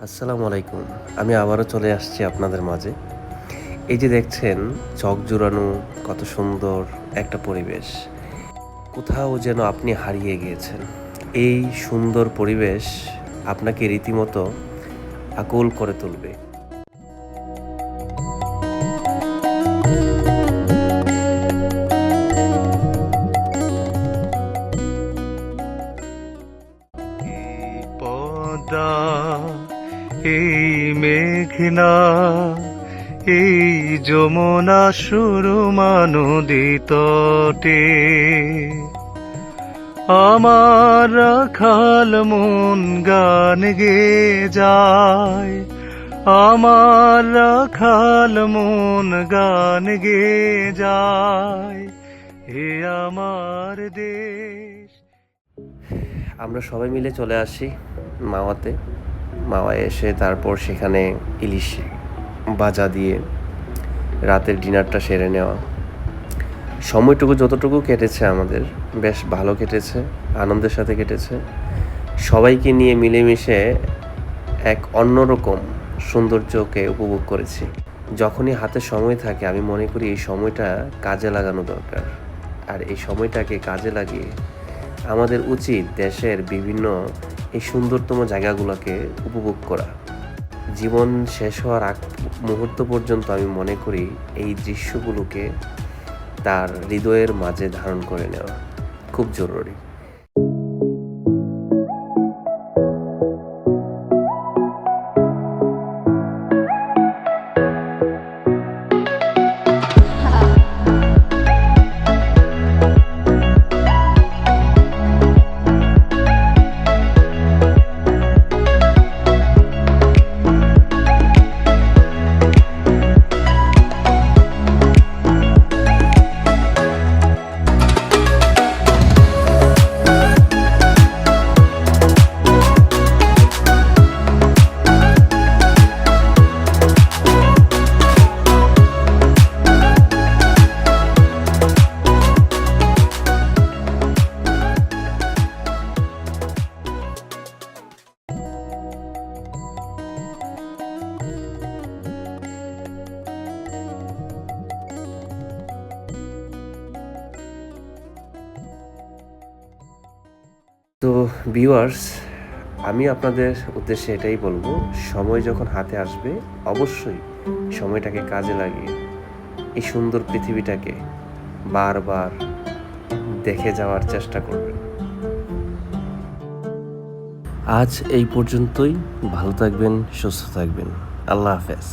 আসসালামু আলাইকুম। আমি আবারও চলে আসছি আপনাদের মাঝে। এই যে দেখছেন চক জুড়ানো কত সুন্দর একটা পরিবেশ। কোথাও যেন আপনি হারিয়ে গিয়েছেন। এই সুন্দর পরিবেশ আপনাকে রীতিমতো আকুল করে তুলবে। এই পদ্মা, এই মেঘনা, এই যমুনা সুরমা নদী তটে আমার রাখাল মন গান গেয়ে যায়। আমার রাখাল মন গান গেয়ে যায়। হে আমার দেশ। আমরা সবাই মিলে চলে আসি মাওয়াতে। মাওয়ায় এসে তারপর সেখানে ইলিশ ভাজা দিয়ে রাতের ডিনারটা সেরে নেওয়া। সময়টুকু যতটুকু কেটেছে আমাদের বেশ ভালো কেটেছে, আনন্দের সাথে কেটেছে। সবাইকে নিয়ে মিলেমিশে এক অন্যরকম সৌন্দর্যকে উপভোগ করেছি। যখনই হাতে সময় থাকে আমি মনে করি এই সময়টা কাজে লাগানো দরকার। আর এই সময়টাকে কাজে লাগিয়ে আমাদের উচিত দেশের বিভিন্ন এই সুন্দরতম জায়গাগুলোকে উপভোগ করা। জীবন শেষ হওয়ার আগ মুহূর্ত পর্যন্ত আমি মনে করি এই দৃশ্যগুলোকে তার হৃদয়ের মাঝে ধারণ করে নেওয়া খুব জরুরি। তো ভিউয়ার্স, আমি আপনাদের উদ্দেশ্যে এটাই বলবো, সময় যখন হাতে আসবে অবশ্যই সময়টাকে কাজে লাগিয়ে এই সুন্দর পৃথিবীটাকে বারবার দেখে যাওয়ার চেষ্টা করবেন। আজ এই পর্যন্তই। ভালো থাকবেন, সুস্থ থাকবেন। আল্লাহ হাফেজ।